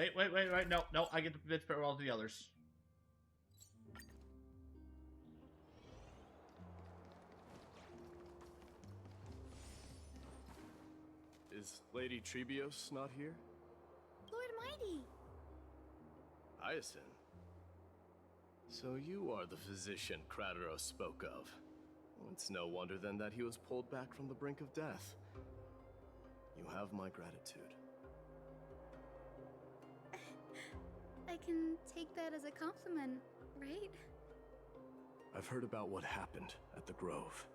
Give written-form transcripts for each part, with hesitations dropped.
Wait. No, I get to bid farewell to the others. Is Lady Trebios not here? Lord Mighty! Hyacinth. So you are the physician Krateros spoke of. It's no wonder then that he was pulled back from the brink of death. You have my gratitude. I can take that as a compliment, right? I've heard about what happened at the Grove.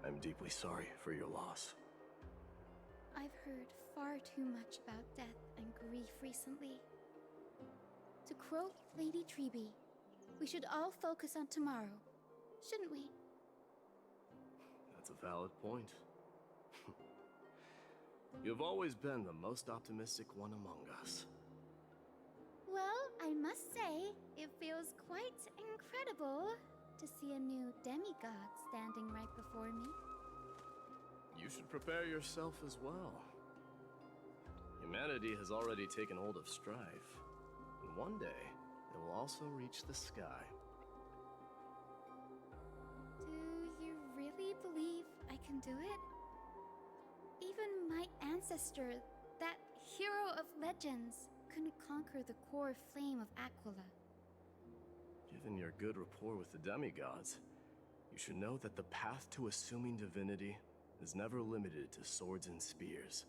I'm deeply sorry for your loss. I've heard far too much about death and grief recently. To quote Lady Treeby, we should all focus on tomorrow, shouldn't we? That's a valid point. You've always been the most optimistic one among us. Well, I must say, it feels quite incredible to see a new demigod standing right before me. You should prepare yourself as well. Humanity has already taken hold of strife, and one day it will also reach the sky. Do you really believe I can do it? Even my ancestor, that hero of legends, couldn't conquer the core flame of Aquila. Given your good rapport with the demigods, you should know that the path to assuming divinity is never limited to swords and spears.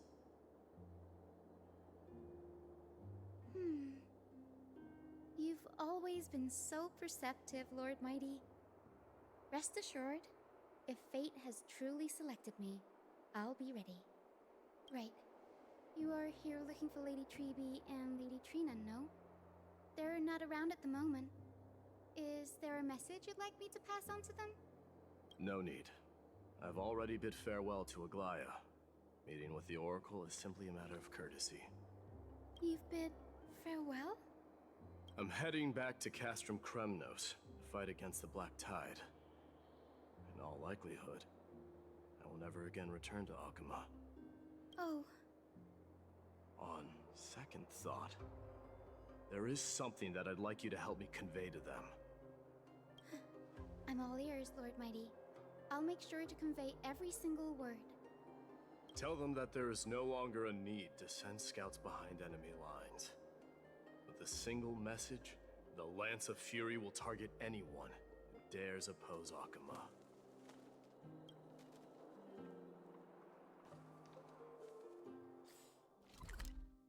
You've always been so perceptive, Lord Mighty. Rest assured, if fate has truly selected me, I'll be ready. Right. You are here looking for Lady Treeby and Lady Trina, no? They're not around at the moment. Is there a message you'd like me to pass on to them? No need. I've already bid farewell to Aglaya. Meeting with the Oracle is simply a matter of courtesy. You've bid farewell? I'm heading back to Castrum Kremnos to fight against the Black Tide. In all likelihood, I will never again return to Akuma. Oh. On second thought, there is something that I'd like you to help me convey to them. I'm all ears, Lord Mighty. I'll make sure to convey every single word. Tell them that there is no longer a need to send scouts behind enemy lines. With a single message, the Lance of Fury will target anyone who dares oppose Akuma.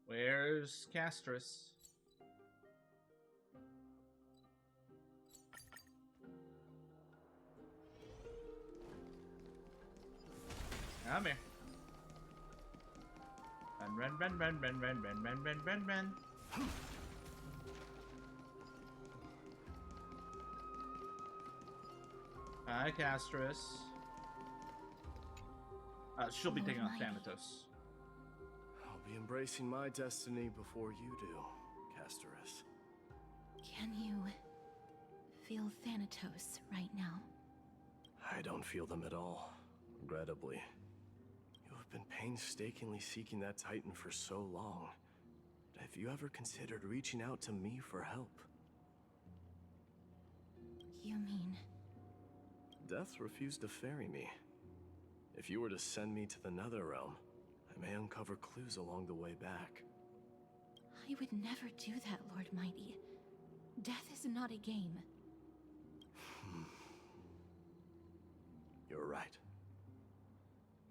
Where's Castris? Come here. Run. Hi, Castris. She'll be taking on Thanatos. I'll be embracing my destiny before you do, Casterus. Can you feel Thanatos right now? I don't feel them at all, regrettably. You have been painstakingly seeking that Titan for so long. Have you ever considered reaching out to me for help? You mean... Death refused to ferry me. If you were to send me to the Netherrealm, I may uncover clues along the way back. I would never do that, Lord Mighty. Death is not a game. You're right.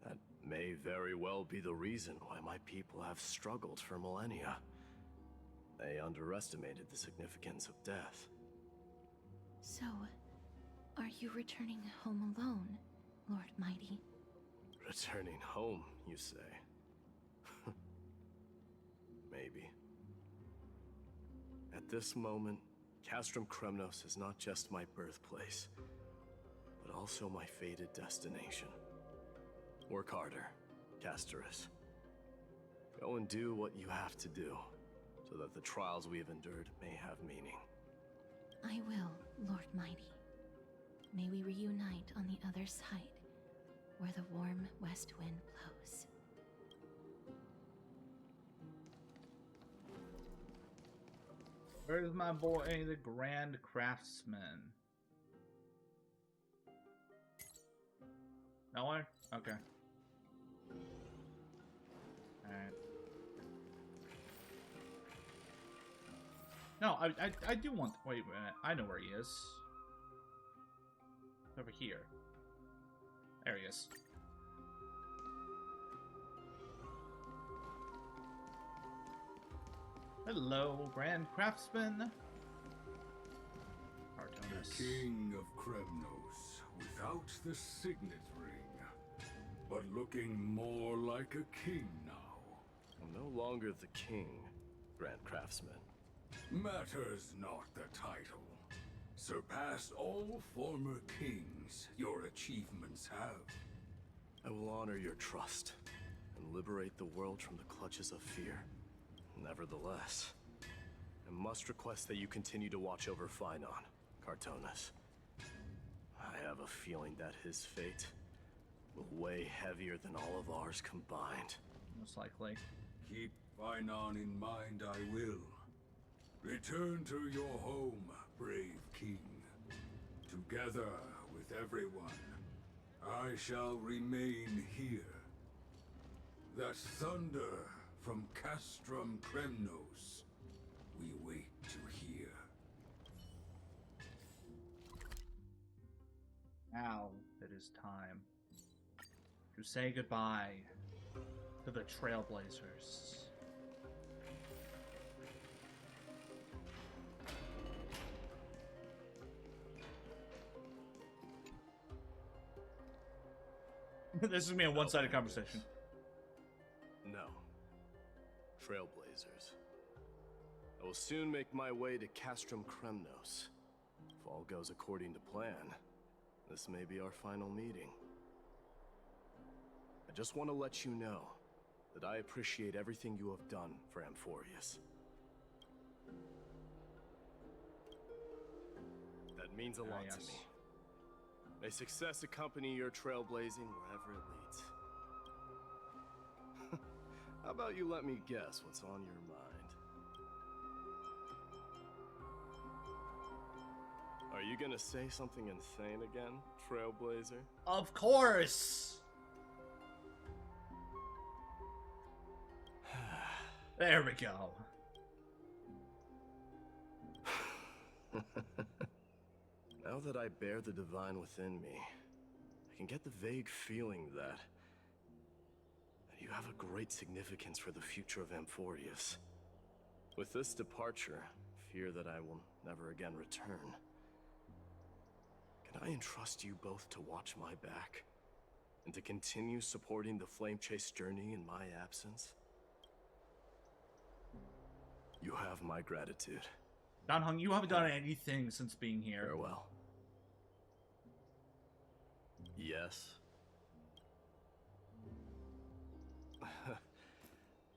That may very well be the reason why my people have struggled for millennia. They underestimated the significance of death. So, are you returning home alone, Lord Mighty? Returning home, you say? Maybe. At this moment, Castrum Kremnos is not just my birthplace, but also my fated destination. Work harder, Casterus. Go and do what you have to do, so that the trials we have endured may have meaning. I will, Lord Mighty. May we reunite on the other side, where the warm west wind blows. Where's my boy, the Grand Craftsman? Nowhere? Okay. Alright. No, I do want... Wait a minute. I know where he is. Over here. There he is. Hello, Grand Craftsman. Cartoonist. The King of Kremnos, without the signet ring, but looking more like a king now. I'm no longer the king, Grand Craftsman. Matters not the title. Surpass all former kings your achievements have. I will honor your trust and liberate the world from the clutches of fear. Nevertheless, I must request that you continue to watch over Phynon, Cartonis. I have a feeling that his fate will weigh heavier than all of ours combined. Most likely. Keep Phynon in mind, I will. Return to your home, brave king. Together with everyone, I shall remain here. That thunder from Castrum Kremnos, we wait to hear. Now it is time to say goodbye to the Trailblazers. This is me a one-sided conversation. No. Trailblazers. I will soon make my way to Castrum Kremnos. If all goes according to plan, this may be our final meeting. I just want to let you know that I appreciate everything you have done for Amphorius. That means a lot yes. to me. May success accompany your trailblazing wherever it leads. How about you let me guess what's on your mind? Are you gonna say something insane again, Trailblazer? Of course! There we go. Now that I bear the divine within me, I can get the vague feeling that you have a great significance for the future of Amphorius. With this departure, fear that I will never again return. Can I entrust you both to watch my back and to continue supporting the Flame Chase journey in my absence? You have my gratitude. Dan Heng, you haven't done anything since being here. Farewell. Yes.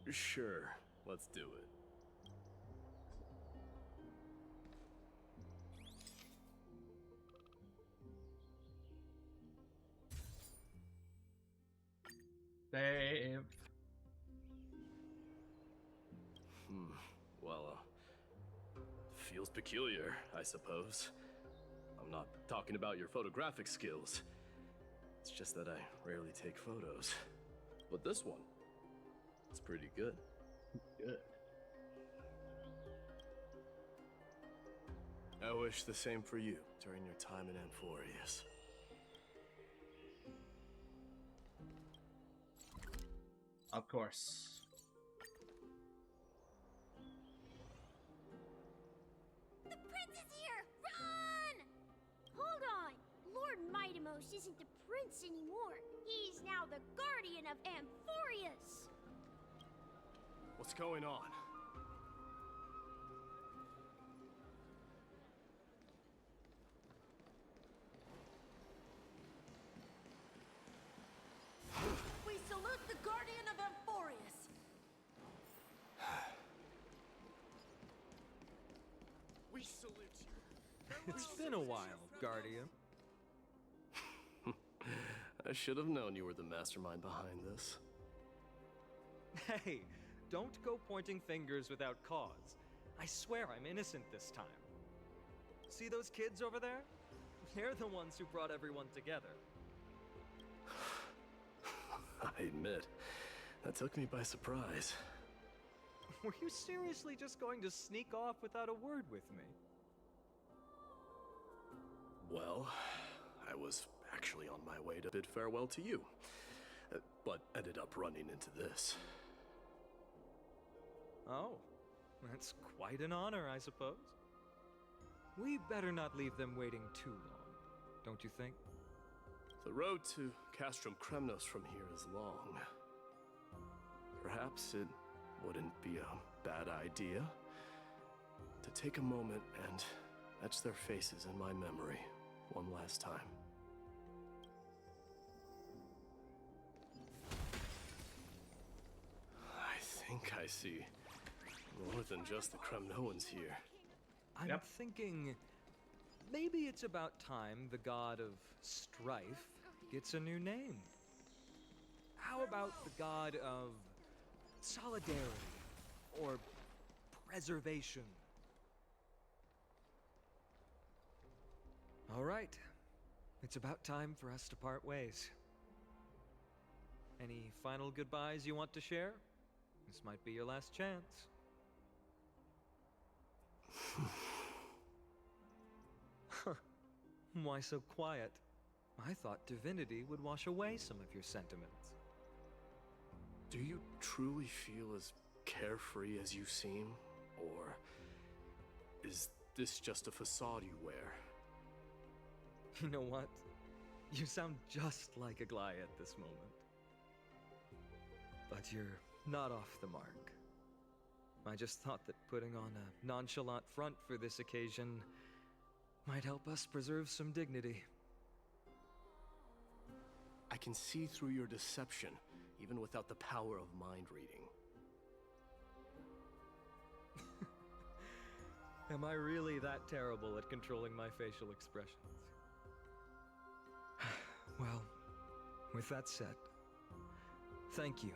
Sure, let's do it. Save. Well, feels peculiar, I suppose. I'm not talking about your photographic skills. It's just that I rarely take photos. But this one, it's pretty good. Good. I wish the same for you during your time in Amphorius. Of course. The prince is here! Run! Hold on! Lord Mightimos isn't the prince anymore. He's now the guardian of Amphorius! What's going on? We salute the guardian of Amphorius. We salute you. It's been a while, Guardian. I should have known you were the mastermind behind this. Hey, don't go pointing fingers without cause. I swear I'm innocent this time. See those kids over there? They're the ones who brought everyone together. I admit, that took me by surprise. Were you seriously just going to sneak off without a word with me? Well, I was actually on my way to bid farewell to you, but ended up running into this. Oh, that's quite an honor, I suppose. We better not leave them waiting too long, don't you think? The road to Castrum Kremnos from here is long. Perhaps it wouldn't be a bad idea to take a moment and etch their faces in my memory one last time. I think I see more than just the Kremnoans here. I'm thinking maybe it's about time the god of strife gets a new name. How about the god of solidarity or preservation? All right, it's about time for us to part ways. Any final goodbyes you want to share? This might be your last chance. Why so quiet? I thought divinity would wash away some of your sentiments. Do you truly feel as carefree as you seem? Or is this just a facade you wear? You know what? You sound just like a Gly at this moment. But you're not off the mark. I just thought that putting on a nonchalant front for this occasion might help us preserve some dignity. I can see through your deception, even without the power of mind reading. Am I really that terrible at controlling my facial expressions? Well, with that said, thank you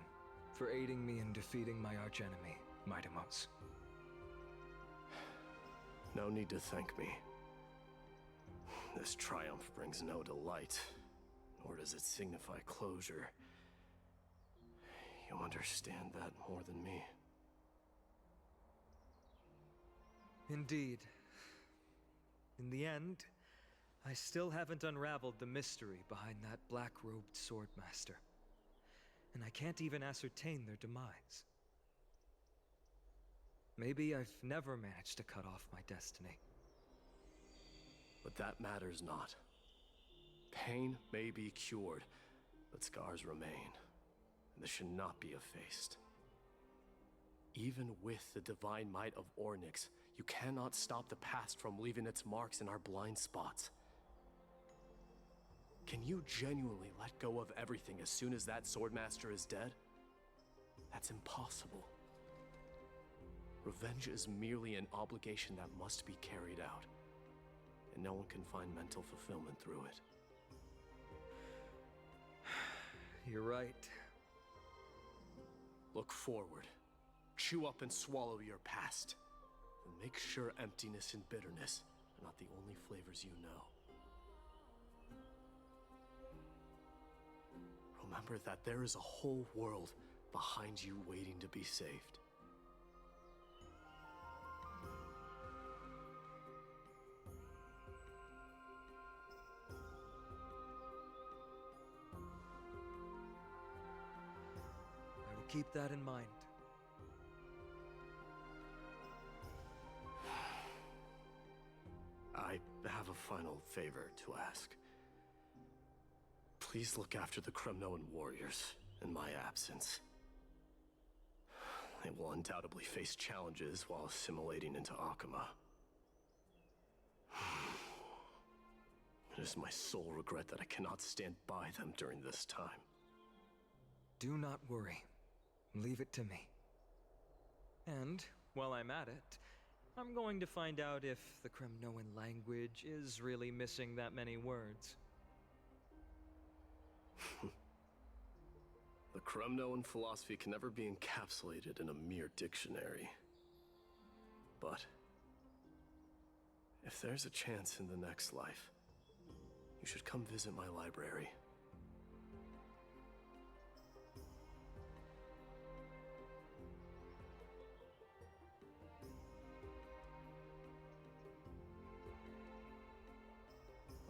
for aiding me in defeating my archenemy, Mightimos. No need to thank me. This triumph brings no delight, nor does it signify closure. You understand that more than me. Indeed. In the end, I still haven't unraveled the mystery behind that black-robed swordmaster. And I can't even ascertain their demise. Maybe I've never managed to cut off my destiny. But that matters not. Pain may be cured, but scars remain, and this should not be effaced. Even with the divine might of Ornyx, you cannot stop the past from leaving its marks in our blind spots. Can you genuinely let go of everything as soon as that swordmaster is dead? That's impossible. Revenge is merely an obligation that must be carried out, and no one can find mental fulfillment through it. You're right. Look forward. Chew up and swallow your past. And make sure emptiness and bitterness are not the only flavors you know. Remember that there is a whole world behind you waiting to be saved. I will keep that in mind. I have a final favor to ask. Please look after the Kremnoan warriors in my absence. They will undoubtedly face challenges while assimilating into Akama. It is my sole regret that I cannot stand by them during this time. Do not worry. Leave it to me. And, while I'm at it, I'm going to find out if the Kremnoan language is really missing that many words. The Kremnoan philosophy can never be encapsulated in a mere dictionary. but if there's a chance in the next life, you should come visit my library.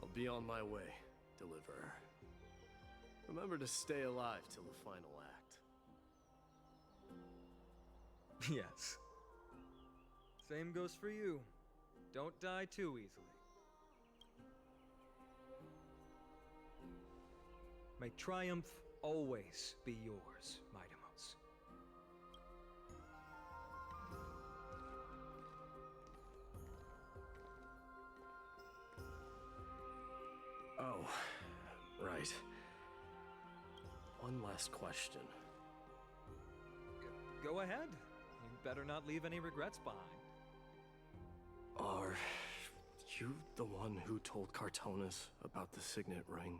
I'll be on my way, Deliverer. Remember to stay alive till the final act. Yes. Same goes for you. Don't die too easily. May triumph always be yours, Mightimos. Oh, right. One last question. Go ahead. You better not leave any regrets behind. Are you the one who told Cartonis about the signet ring?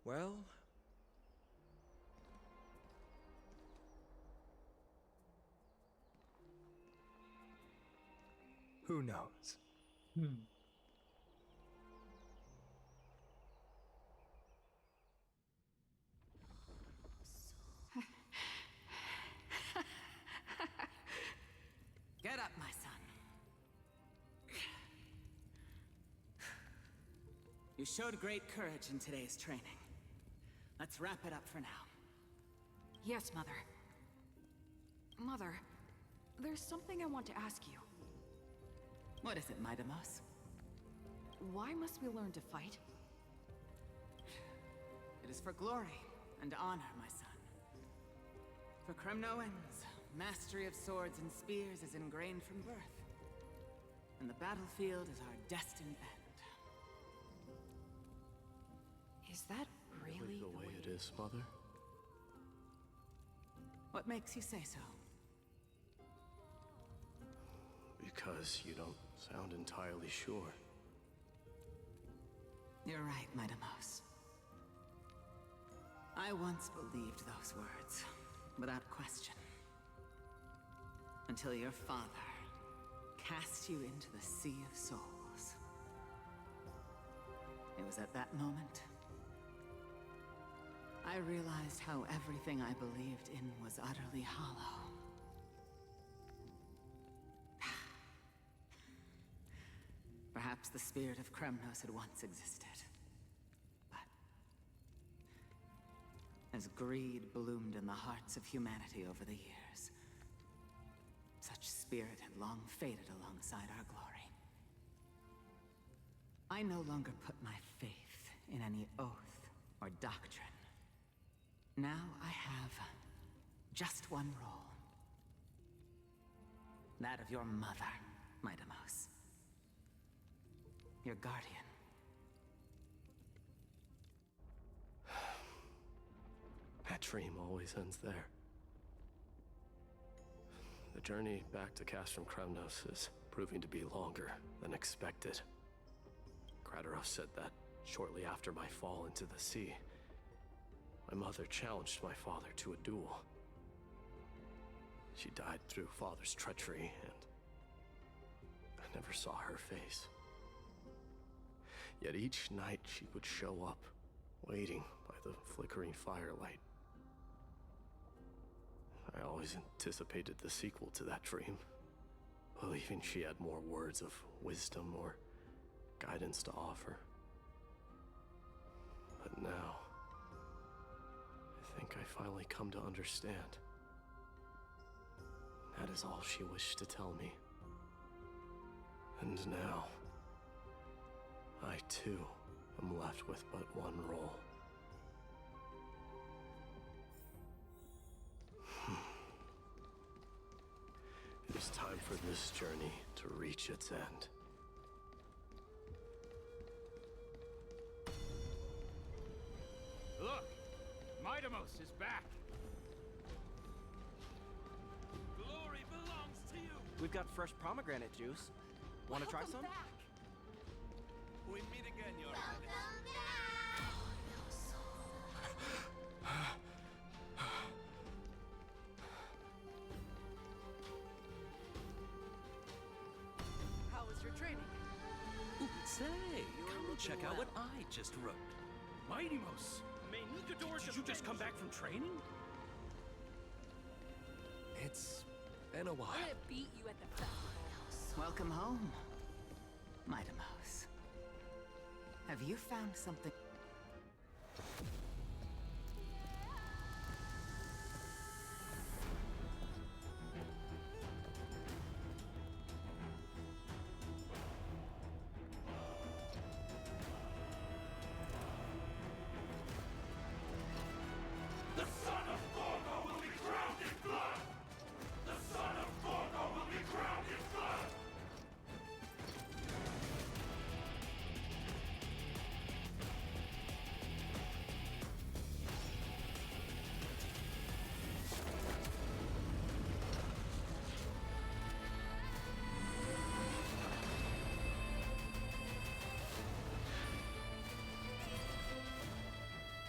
Well... who knows? Get up, my son. You showed great courage in today's training. Let's wrap it up for now. Yes, Mother. Mother, there's something I want to ask you. What is it, Mightimos? Why must we learn to fight? It is for glory and honor, my son. For Kremnoans, mastery of swords and spears is ingrained from birth. And the battlefield is our destined end. Is that really the way it is, Mother? What makes you say so? Because you don't sound entirely sure. You're right, Mightimos. I once believed those words, without question. Until your father cast you into the Sea of Souls. It was at that moment I realized how everything I believed in was utterly hollow. Perhaps the spirit of Kremnos had once existed. But as greed bloomed in the hearts of humanity over the years, such spirit had long faded alongside our glory. I no longer put my faith in any oath or doctrine. Now I have just one role. That of your mother, Mightimos. Your guardian. That dream always ends there. The journey back to Castrum Kremnos is proving to be longer than expected. Kratos said that shortly after my fall into the sea, my mother challenged my father to a duel. She died through father's treachery, and I never saw her face. Yet each night she would show up, waiting by the flickering firelight. I always anticipated the sequel to that dream, believing she had more words of wisdom or guidance to offer. But now, I think I finally come to understand. That is all she wished to tell me. And now, I too am left with but one role. It is time for this journey to reach its end. Look! Mightimos is back! Glory belongs to you! We've got fresh pomegranate juice. Want to try some? We meet again, Your check out what I just wrote. Mighty-Mos! Did you just come back from training? It's been a while. I'm gonna beat you at the festival. Welcome home, Mighty-Mos. Have you found something? The son of Gorgo will be drowned in blood! The son of Gorgo will be drowned in blood!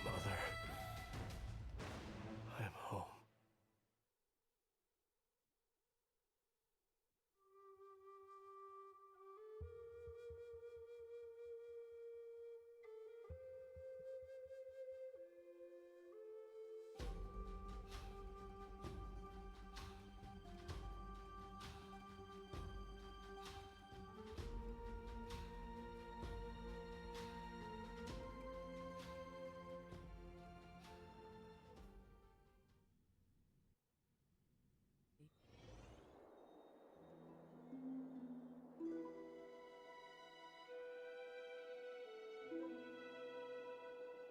Mother. I'm home.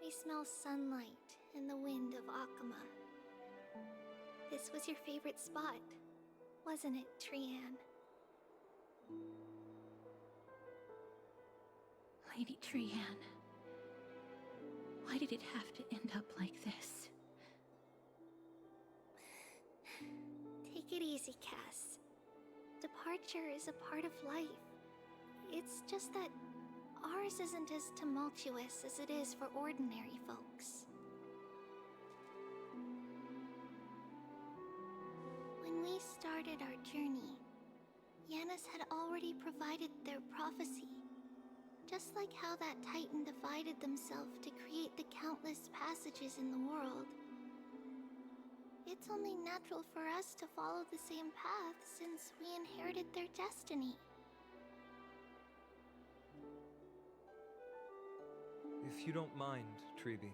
We smell sunlight and the wind of Akama. This was your favorite spot, wasn't it, Trianne? Lady Trianne, why did it have to end up like this? Take it easy, Cass. Departure is a part of life. It's just that ours isn't as tumultuous as it is for ordinary folks. When we started our journey, Yanis had already provided their prophecy. Just like how that Titan divided themselves to create the countless passages in the world. It's only natural for us to follow the same path since we inherited their destiny. If you don't mind, Treeby,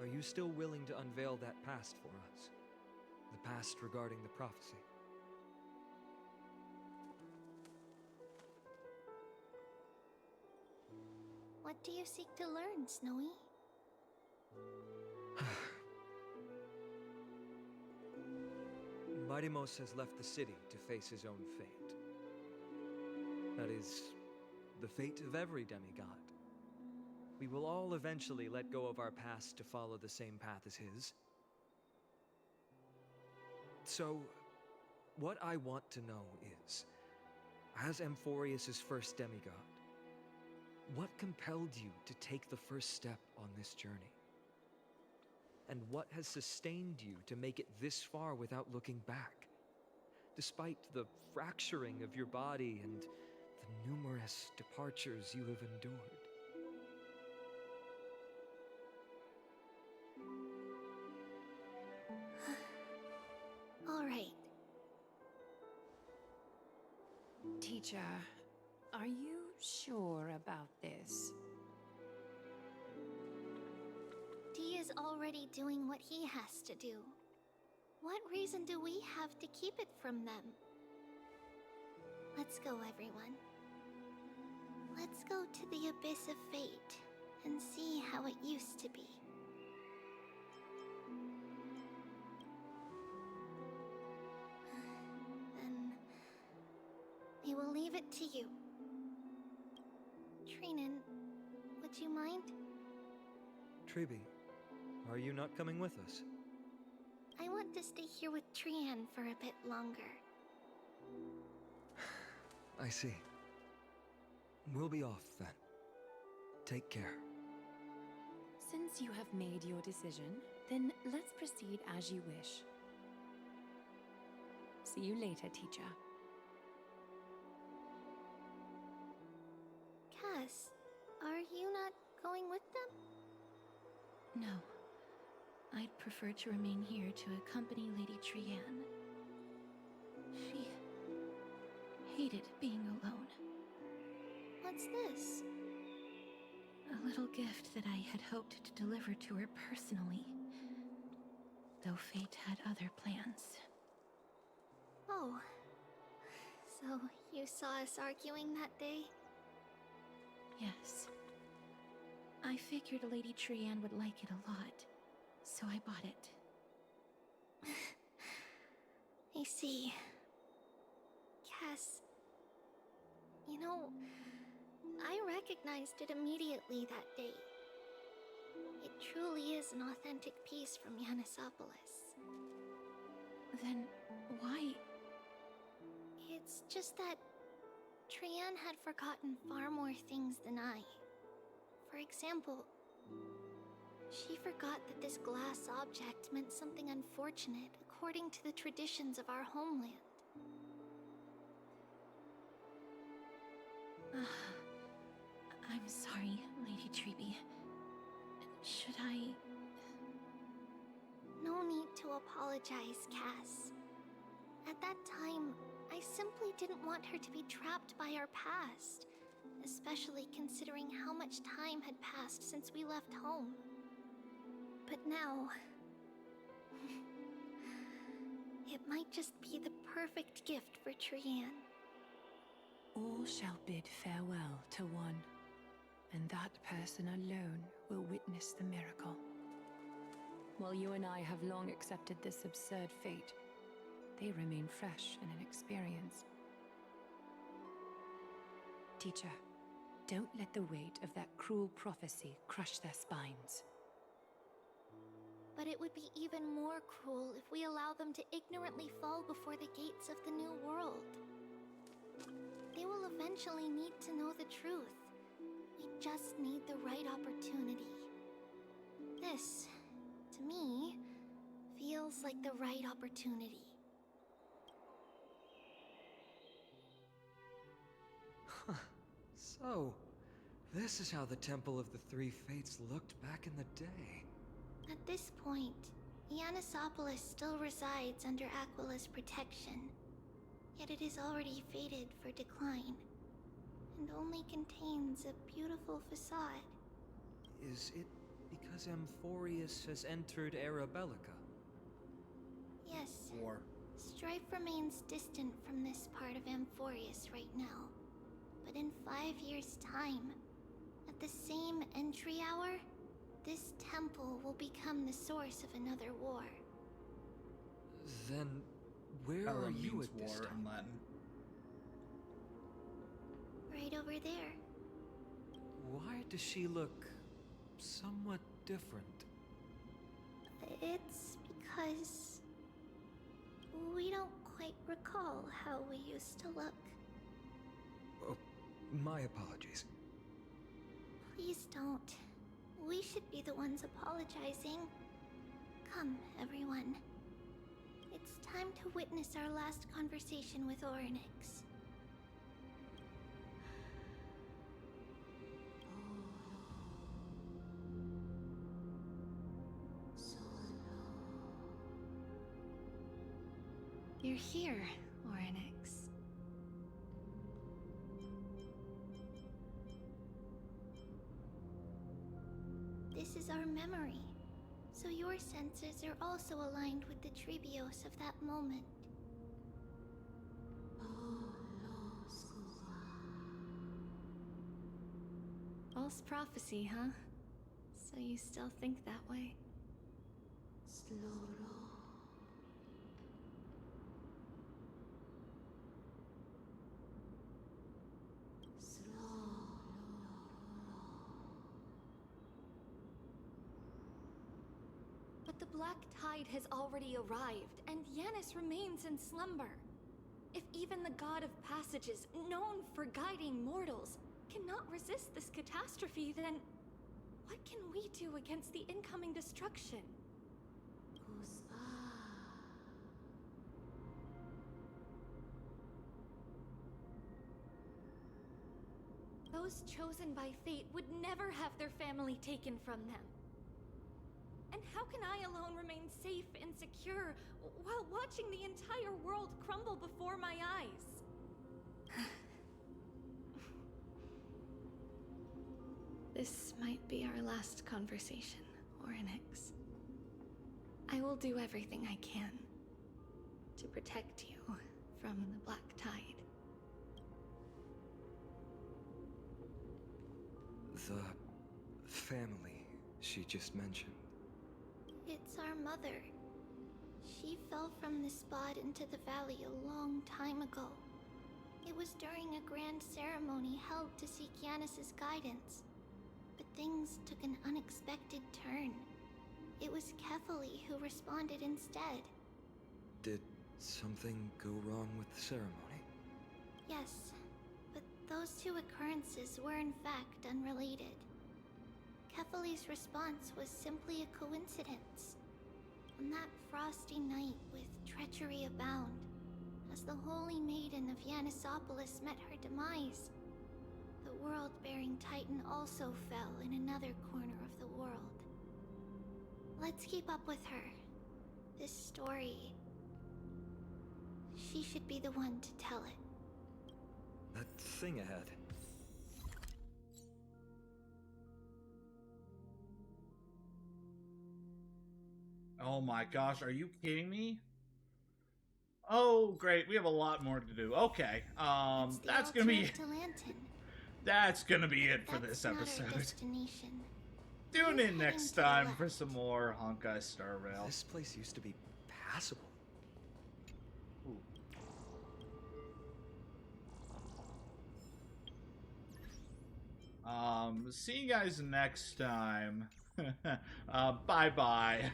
are you still willing to unveil that past for us? The past regarding the prophecy? What do you seek to learn, Snowy? Mighty-Mos has left the city to face his own fate. That is, the fate of every demigod. We will all eventually let go of our past to follow the same path as his. So, what I want to know is, as Amphorius' first demigod, what compelled you to take the first step on this journey? And what has sustained you to make it this far without looking back? Despite the fracturing of your body and the numerous departures you have endured. All right. Teacher, are you sure about this? Dee is already doing what he has to do. What reason do we have to keep it from them? Let's go, everyone. Let's go to the abyss of fate and see how it used to be. Then we will leave it to you. Trinan, would you mind? Treeby, are you not coming with us? I want to stay here with Trianne for a bit longer. I see. We'll be off then. Take care. Since you have made your decision, then let's proceed as you wish. See you later, teacher. with them? No. I'd prefer to remain here to accompany Lady Trianne. She hated being alone. What's this? A little gift that I had hoped to deliver to her personally, though fate had other plans. Oh. So, you saw us arguing that day? Yes. I figured Lady Trianne would like it a lot, so I bought it. I see. Cass... You know, I recognized it immediately that day. It truly is an authentic piece from Yanisopolis. Then, why? It's just that Trianne had forgotten far more things than I. For example, she forgot that this glass object meant something unfortunate according to the traditions of our homeland. I'm sorry, Lady Treby. Should I... No need to apologize, Cass. At that time, I simply didn't want her to be trapped by our past, especially considering how much time had passed since we left home. But now... it might just be the perfect gift for Trianne. All shall bid farewell to one, and that person alone will witness the miracle. While you and I have long accepted this absurd fate, they remain fresh and inexperienced. Teacher, don't let the weight of that cruel prophecy crush their spines. But it would be even more cruel if we allow them to ignorantly fall before the gates of the new world. They will eventually need to know the truth. We just need the right opportunity. This, to me, feels like the right opportunity. So, this is how the Temple of the Three Fates looked back in the day. At this point, Yanisopolis still resides under Aquila's protection, yet it is already fated for decline, and only contains a beautiful facade. Is it because Amphorius has entered Arabellica? Yes. War. Strife remains distant from this part of Amphorius right now. But in 5 years' time, at the same entry hour, this temple will become the source of another war. Then, where Era are you means at this war time? in Latin. Right over there. Why does she look somewhat different? It's because we don't quite recall how we used to look. Oh, my apologies. Please don't. We should be the ones apologizing. Come, everyone. It's time to witness our last conversation with Orynyx. You're here, Orynyx. This is our memory, so your senses are also aligned with the Trebios of that moment. False prophecy, huh? So you still think that way? But the Black Tide has already arrived, and Yanis remains in slumber. If even the God of Passages, known for guiding mortals, cannot resist this catastrophe, then what can we do against the incoming destruction? those chosen by fate would never have their family taken from them. And how can I alone remain safe and secure while watching the entire world crumble before my eyes? This might be our last conversation, Orynyx. I will do everything I can to protect you from the Black Tide. The family she just mentioned. It's our mother. She fell from the spot into the valley a long time ago. It was during a grand ceremony held to seek Yanis's guidance. But things took an unexpected turn. It was Kefali who responded instead. Did something go wrong with the ceremony? Yes, but those two occurrences were in fact unrelated. Kefali's response was simply a coincidence. On that frosty night with treachery abound, as the Holy Maiden of Yanisopolis met her demise, the world-bearing Titan also fell in another corner of the world. Let's keep up with her. This story... she should be the one to tell it. That thing ahead. Oh my gosh, are you kidding me? Oh, great. We have a lot more to do. Okay. That's gonna be it. That's gonna be it for this episode. Tune in next time for some more Honkai Star Rail. This place used to be passable. See you guys next time. Bye-bye.